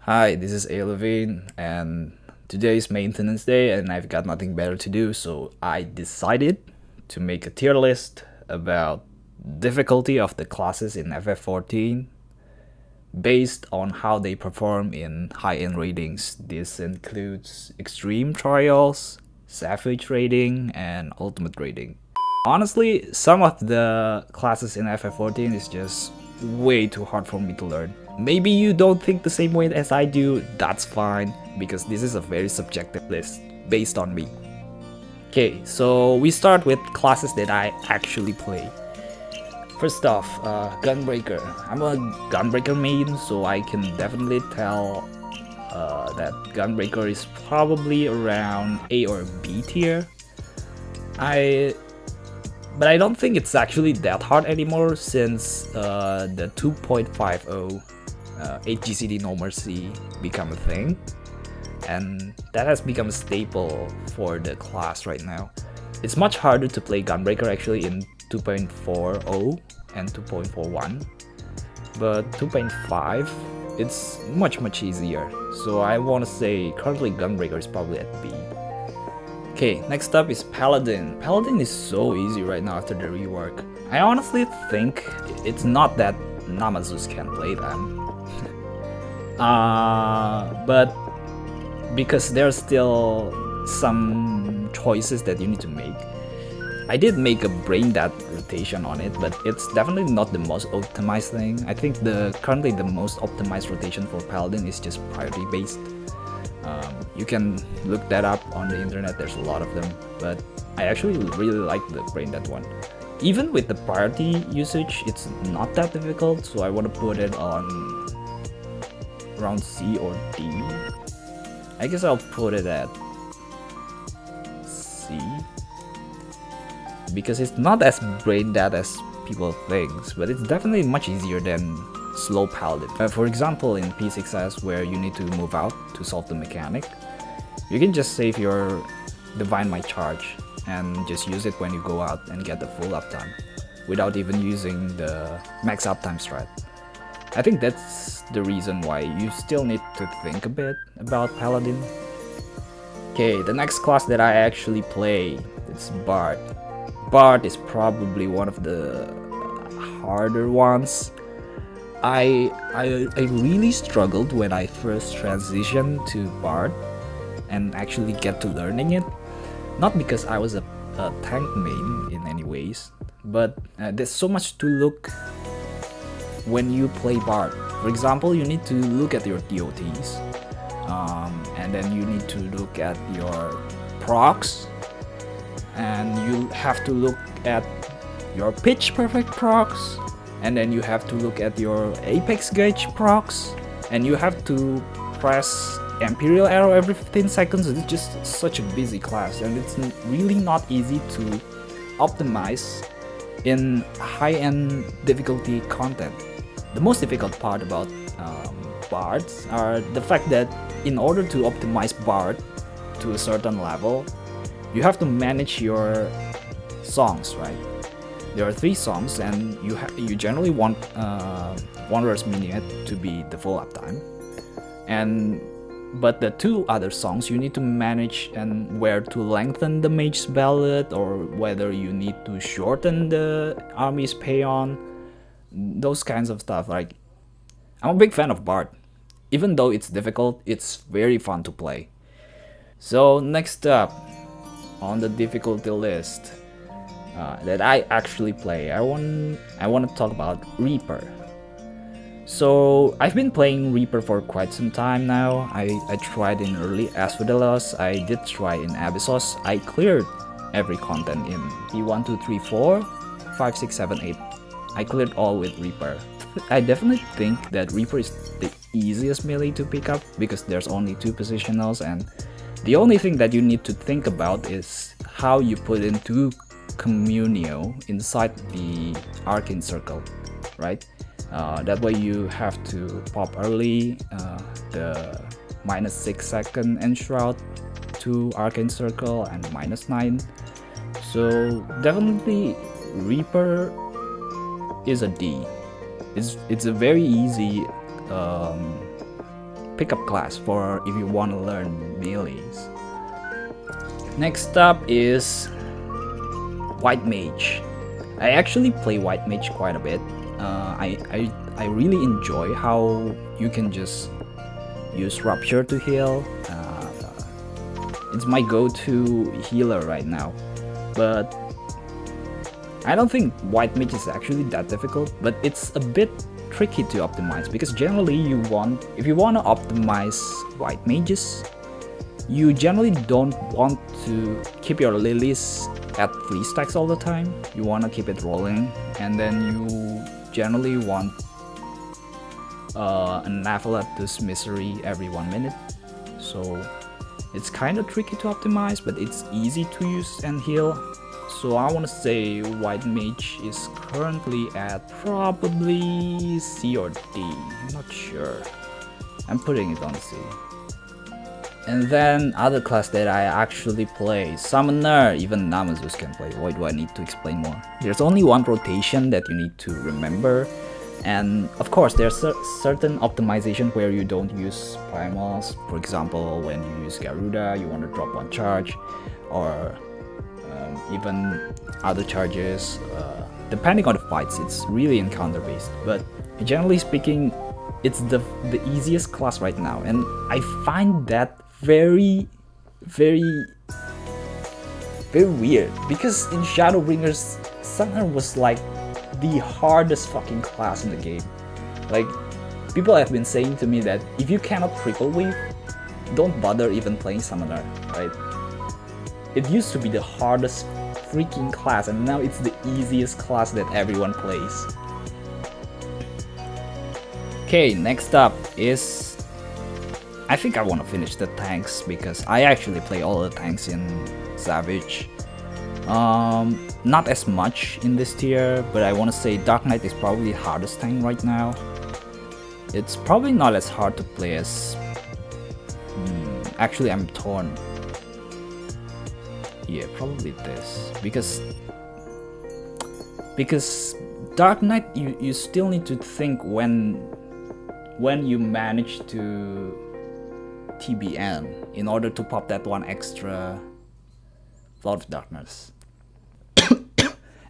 Hi, this is Levine, and today is maintenance day, and I've got nothing better to do, so I decided to make a tier list about difficulty of the classes in FF14 based on how they perform in high-end ratings. This includes extreme trials, savage rating, and ultimate rating. Honestly, some of the classes in FF14 is just way too hard for me to learn. Maybe you don't think the same way as I do, that's fine, because this is a very subjective list based on me. Okay, so we start with classes that I actually play. First off, Gunbreaker. I'm a Gunbreaker main, so I can definitely tell that Gunbreaker is probably around A or B tier. But I don't think it's actually that hard anymore since the 2.50 HGCD No Mercy become a thing, and that has become a staple for the class right now. It's much harder to play Gunbreaker actually in 2.40 and 2.41, but 2.5 it's much easier. So I want to say currently Gunbreaker is probably at B. Okay, next up is Paladin. Paladin is so easy right now after the rework. I honestly think it's not that Namazus can play them. But because there's still some choices that you need to make. I did make a brain dead rotation on it, but it's definitely not the most optimized thing. I think currently the most optimized rotation for Paladin is just priority based. You can look that up on the internet, there's a lot of them, but I actually really like the brain dead one. Even with the priority usage, it's not that difficult, so I want to put it on around C or D. I guess I'll put it at C, because it's not as brain dead as people think, but it's definitely much easier than slow Paladin. For example, in P6S, where you need to move out to solve the mechanic, you can just save your Divine Might charge and just use it when you go out and get the full uptime without even using the max uptime strat. I think that's the reason why you still need to think a bit about Paladin. Okay, the next class that I actually play, it's Bard. Bard is probably one of the harder ones. I really struggled when I first transitioned to Bard and actually get to learning it. Not because I was a tank main in any ways, but there's so much to look when you play Bard. For example, you need to look at your DOTs, and then you need to look at your procs, and you have to look at your pitch perfect procs, and then you have to look at your apex gauge procs, and you have to press Imperial Arrow every 15 seconds. It's just such a busy class, and it's really not easy to optimize in high-end difficulty content. The most difficult part about Bards are the fact that in order to optimize Bard to a certain level, you have to manage your songs, right? There are 3 songs, and you generally want Wanderer's Minuet to be the full uptime, but the 2 other songs you need to manage and where to lengthen the Mage's Ballad or whether you need to shorten the Army's Paeon, those kinds of stuff. Like, I'm a big fan of Bard. Even though it's difficult, it's very fun to play. So next up on the difficulty list that I actually play, I want to talk about Reaper. So I've been playing Reaper for quite some time now. I tried in early Asphodelos, I did try in Abyssos, I cleared every content in P1, 2, 3, 4, 5, 6, 7, 8. I cleared all with Reaper. I definitely think that Reaper is the easiest melee to pick up because there's only 2 positionals, and the only thing that you need to think about is how you put into Communio inside the Arcane Circle, right? That way you have to pop early the -6 second Enshroud to Arcane Circle and -9. So definitely Reaper is a D. It's a very easy pickup class for if you want to learn melees. Next up is White Mage. I actually play White Mage quite a bit. I really enjoy how you can just use Rupture to heal. It's my go-to healer right now, but I don't think White Mage is actually that difficult, but it's a bit tricky to optimize because generally if you want to optimize White Mages, you generally don't want to keep your lilies at 3 stacks all the time. You want to keep it rolling, and then you generally want an Aphellatus Misery every 1 minute. So it's kind of tricky to optimize, but it's easy to use and heal. So I want to say White Mage is currently at probably C or D, I'm not sure. I'm putting it on C. And then other class that I actually play, Summoner. Even Namazus can play. Why do I need to explain more? There's only one rotation that you need to remember, and of course there's certain optimization where you don't use primals. For example, when you use Garuda, you want to drop 1 charge, or even other charges. Depending on the fights, it's really encounter based, but generally speaking, it's the easiest class right now, and I find that very weird, because in Shadowbringers, Summoner was like the hardest fucking class in the game. Like, people have been saying to me that if you cannot triple weave, don't bother even playing Summoner, right? It used to be the hardest freaking class, and now it's the easiest class that everyone plays. Okay, next up is, I think I want to finish the tanks because I actually play all the tanks in Savage. Not as much in this tier, but I want to say Dark Knight is probably the hardest tank right now. It's probably not as hard to play as... actually, I'm torn. Yeah, probably this, because Dark Knight, you still need to think when you manage to TBN in order to pop that 1 extra Flood of Darkness.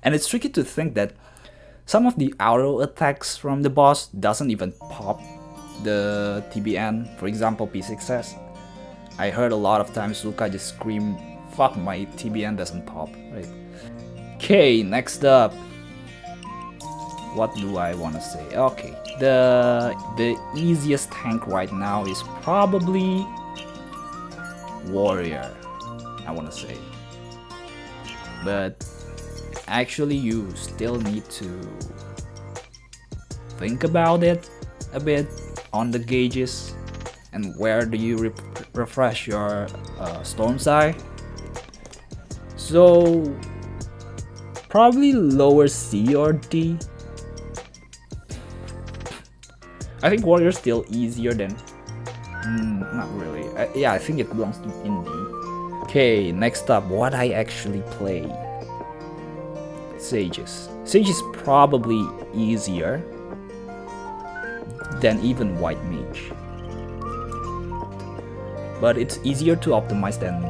And it's tricky to think that some of the auto attacks from the boss doesn't even pop the TBN. For example, P6S. I heard a lot of times Luca just scream, "Fuck, my TBN doesn't pop," right? Okay, next up. What do I want to say? Okay, the easiest tank right now is probably Warrior, I want to say. But actually, you still need to think about it a bit on the gauges and where do you refresh your Storm's Eye. So probably lower C or D. I think Warrior's still easier than... not really. Yeah, I think it belongs to Indie. Okay, next up, what I actually play. Sages. Sage is probably easier than even White Mage. But it's easier to optimize than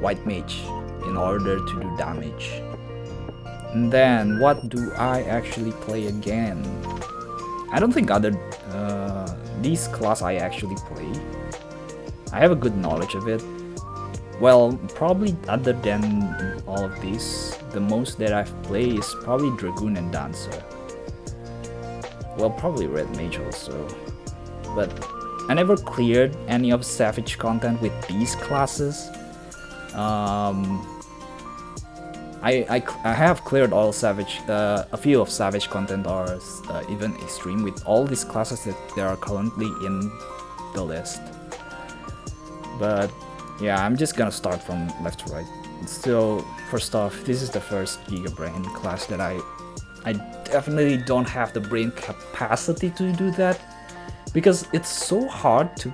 White Mage in order to do damage. And then, what do I actually play again? I don't think these class I actually play. I have a good knowledge of it. Well, probably other than all of these, the most that I've played is probably Dragoon and Dancer. Well, probably Red Mage also. But I never cleared any of Savage content with these classes. I have cleared all Savage, a few of Savage content or even Extreme with all these classes that they are currently in the list. But yeah, I'm just gonna start from left to right. So first off, this is the first Giga Brain class that I definitely don't have the brain capacity to do that because it's so hard to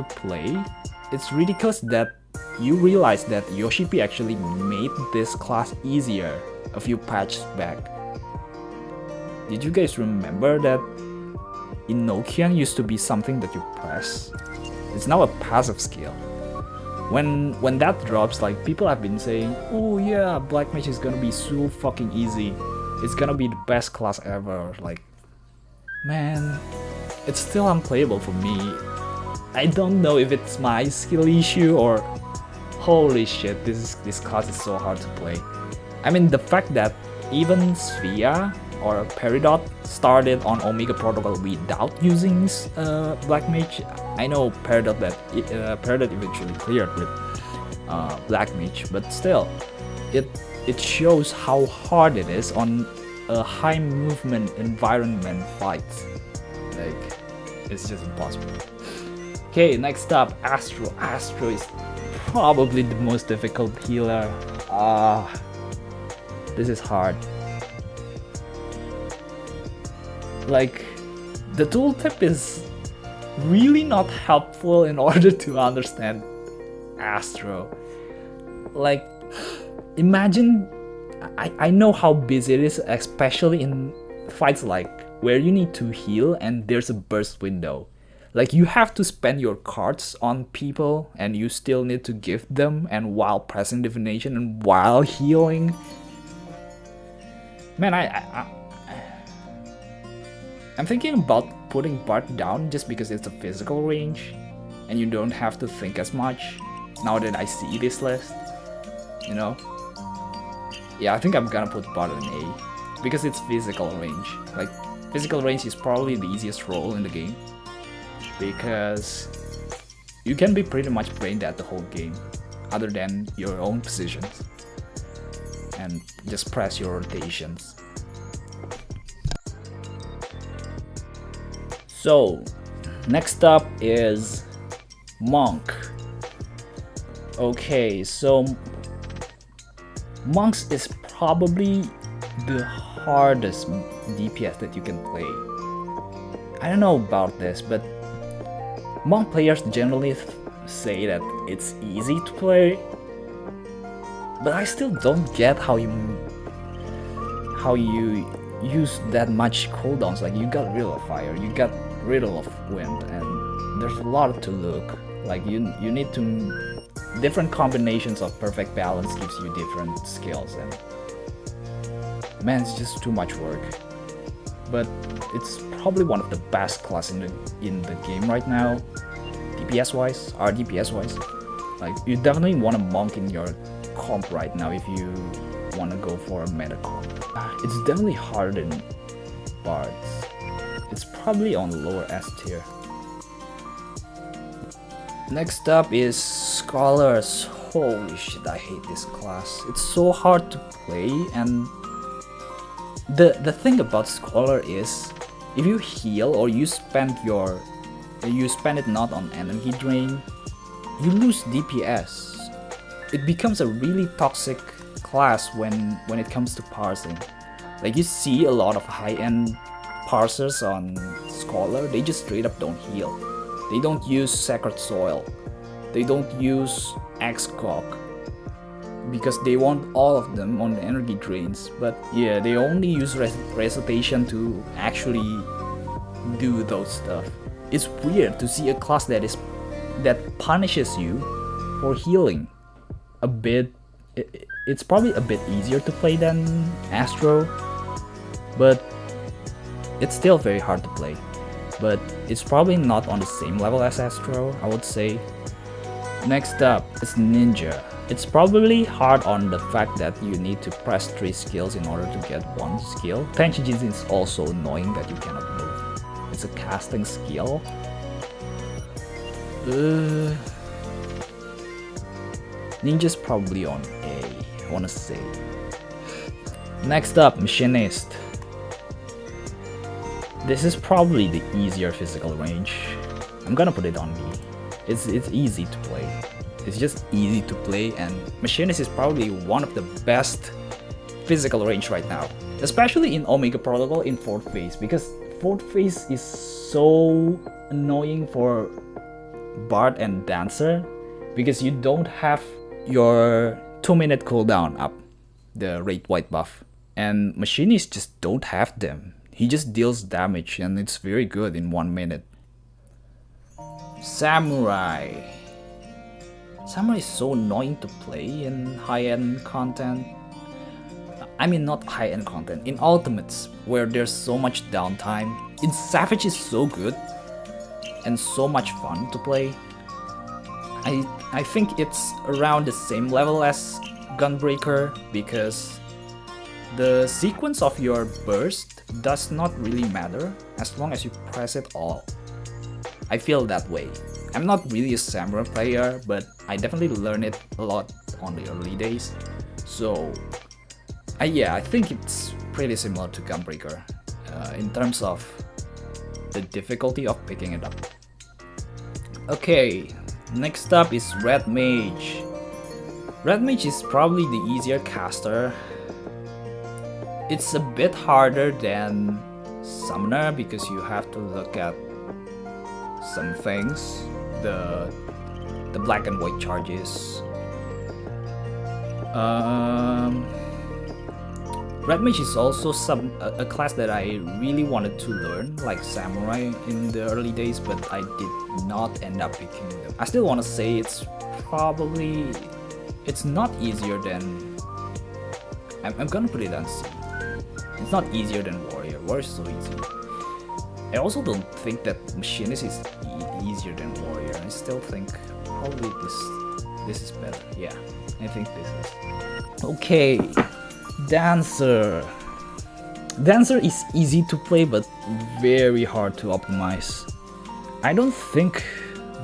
play. It's ridiculous that you realize that Yoshipi actually made this class easier a few patches back. Did you guys remember that Enochian used to be something that you press. It's now a passive skill. When that drops, like, people have been saying, oh yeah, Black Mage is gonna be so fucking easy. It's gonna be the best class ever. Like, man, it's still unplayable for me. I don't know if it's my skill issue or holy shit, this class is so hard to play. I mean, the fact that even Svea or Peridot started on Omega Protocol without using Black Mage. I know Peridot eventually cleared with Black Mage, but still, it shows how hard it is on a high movement environment fight. Like, it's just impossible. Okay, next up, Astro. Astro is probably the most difficult healer. This is hard. Like, the tooltip is really not helpful in order to understand Astro. Like, imagine, I know how busy it is, especially in fights like where you need to heal and there's a burst window. Like, you have to spend your cards on people and you still need to give them, and while pressing divination and while healing. Man, I'm thinking about putting Bart down just because it's a physical range and you don't have to think as much now that I see this list, you know? Yeah, I think I'm gonna put Bart in A because it's physical range. Like, physical range is probably the easiest role in the game because you can be pretty much brain dead the whole game other than your own positions and just press your rotations. So, next up is Monk. Okay, so Monks is probably the hardest DPS that you can play. I don't know about this, but Monk players generally say that it's easy to play, but I still don't get how you use that much cooldowns. Like, you got rid of fire, you got rid of wind, and there's a lot to look. Like, you need to different combinations of perfect balance gives you different skills, and man, it's just too much work. But it's probably one of the best class in the game right now, DPS wise, DPS wise. Like, you definitely want a Monk in your comp right now if you want to go for a meta comp. It's definitely harder than Bards. It's probably on lower S tier. Next up is Scholars. Holy shit, I hate this class. It's so hard to play, and the thing about Scholar is if you heal or you spend it not on energy drain, you lose DPS. It becomes a really toxic class when it comes to parsing. Like, you see a lot of high-end parsers on Scholar, they just straight up don't heal. They don't use Sacred Soil. They don't use X-Cock because they want all of them on the energy drains. But yeah, they only use Recitation to actually do those stuff. It's weird to see a class that punishes you for healing a bit. It's probably a bit easier to play than Astro, but it's still very hard to play. But it's probably not on the same level as Astro, I would say. Next up is Ninja. It's probably hard on the fact that you need to press 3 skills in order to get 1 skill. Tenshijin is also annoying that you cannot move. It's a casting skill. Ninja's probably on A, I wanna say. Next up, Machinist. This is probably the easier physical range. I'm gonna put it on B. It's easy to play. It's just easy to play, and Machinist is probably one of the best physical range right now. Especially in Omega Protocol in 4th phase, because 4th phase is so annoying for Bard and Dancer because you don't have your 2-minute cooldown up, the Rate White buff. And Machinists just don't have them. He just deals damage and it's very good in 1 minute. Samurai. Samurai is so annoying to play in high-end content. I mean, not high-end content, in ultimates where there's so much downtime. In Savage is so good and so much fun to play. I think it's around the same level as Gunbreaker because the sequence of your burst does not really matter as long as you press it all. I feel that way. I'm not really a Samurai player, but I definitely learned it a lot on the early days. So yeah, I think it's pretty similar to Gunbreaker in terms of the difficulty of picking it up. Okay, next up is Red Mage. Red Mage is probably the easier caster. It's a bit harder than Summoner because you have to look at some things, the black and white charges. Red Mage is also a class that I really wanted to learn, like Samurai in the early days, but I did not end up picking them. I still want to say it's not easier than, I'm gonna put it on C. It's not easier than Warrior. Warrior is so easy. I also don't think that Machinist is easier than Warrior. I still think probably this is better. Yeah, I think this is. Okay, Dancer. Dancer is easy to play but very hard to optimize. I don't think,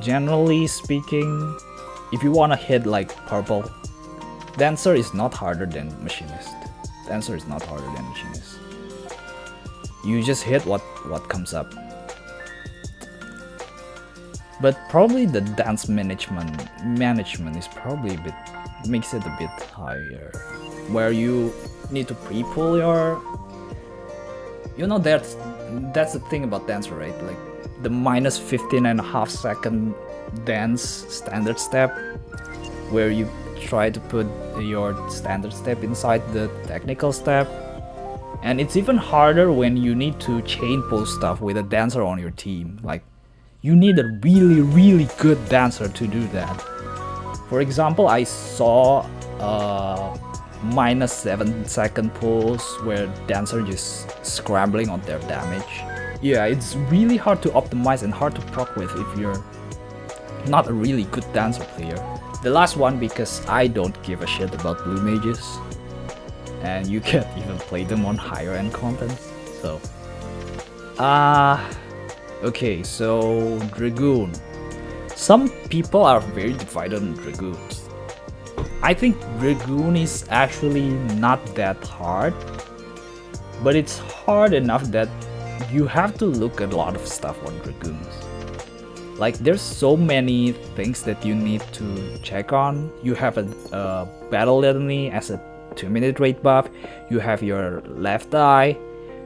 generally speaking, if you wanna hit like purple, Dancer is not harder than Machinist. Dancer is not harder than Machinist. You just hit what comes up. But probably the dance management is probably a bit, makes it a bit higher, where you need to pre-pull your, you know, that's the thing about Dancer, right? Like the minus 15.5 second dance standard step, where you try to put your standard step inside the technical step. And it's even harder when you need to chain pull stuff with a dancer on your team. Like, you need a really good dancer to do that. For example, I saw minus 7 second pulls where dancer just scrambling on their damage. Yeah, it's really hard to optimize and hard to proc with if you're not a really good dancer player. The last one, because I don't give a shit about blue mages, and you can't even play them on higher end content. So okay, so Dragoon. Some people are very divided on Dragoons. I think Dragoon is actually not that hard, but it's hard enough that you have to look at a lot of stuff on Dragoons. Like, there's so many things that you need to check on. You have a battle litany as a 2-minute rate buff. You have your left eye.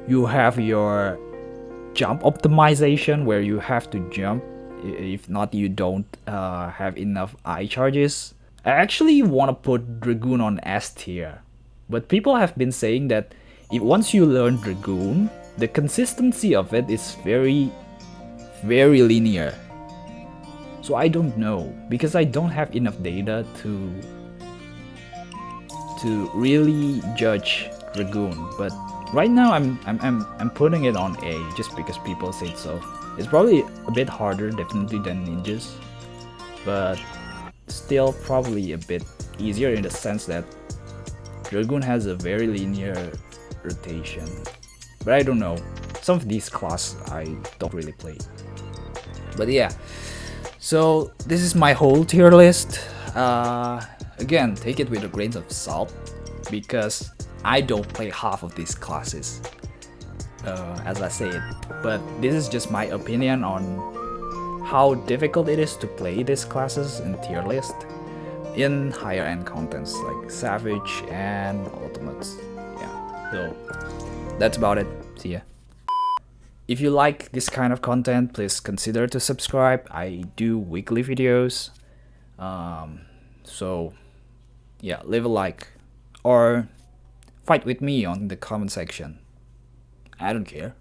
You have your jump optimization, where you have to jump. If not, you don't have enough eye charges. I actually want to put Dragoon on S tier, but people have been saying that once you learn Dragoon, the consistency of it is very linear. So I don't know, because I don't have enough data to really judge Dragoon. But right now I'm putting it on A just because people say so. It's probably a bit harder definitely than ninjas, but still probably a bit easier in the sense that Dragoon has a very linear rotation. But I don't know, some of these classes I don't really play. But yeah, so this is my whole tier list. Again, take it with a grain of salt, because I don't play half of these classes, as I said. But this is just my opinion on how difficult it is to play these classes in tier list in higher end contents like Savage and Ultimates. Yeah, so that's about it. See ya. If you like this kind of content, please consider to subscribe. I do weekly videos. So yeah, leave a like or fight with me on the comment section. I don't care.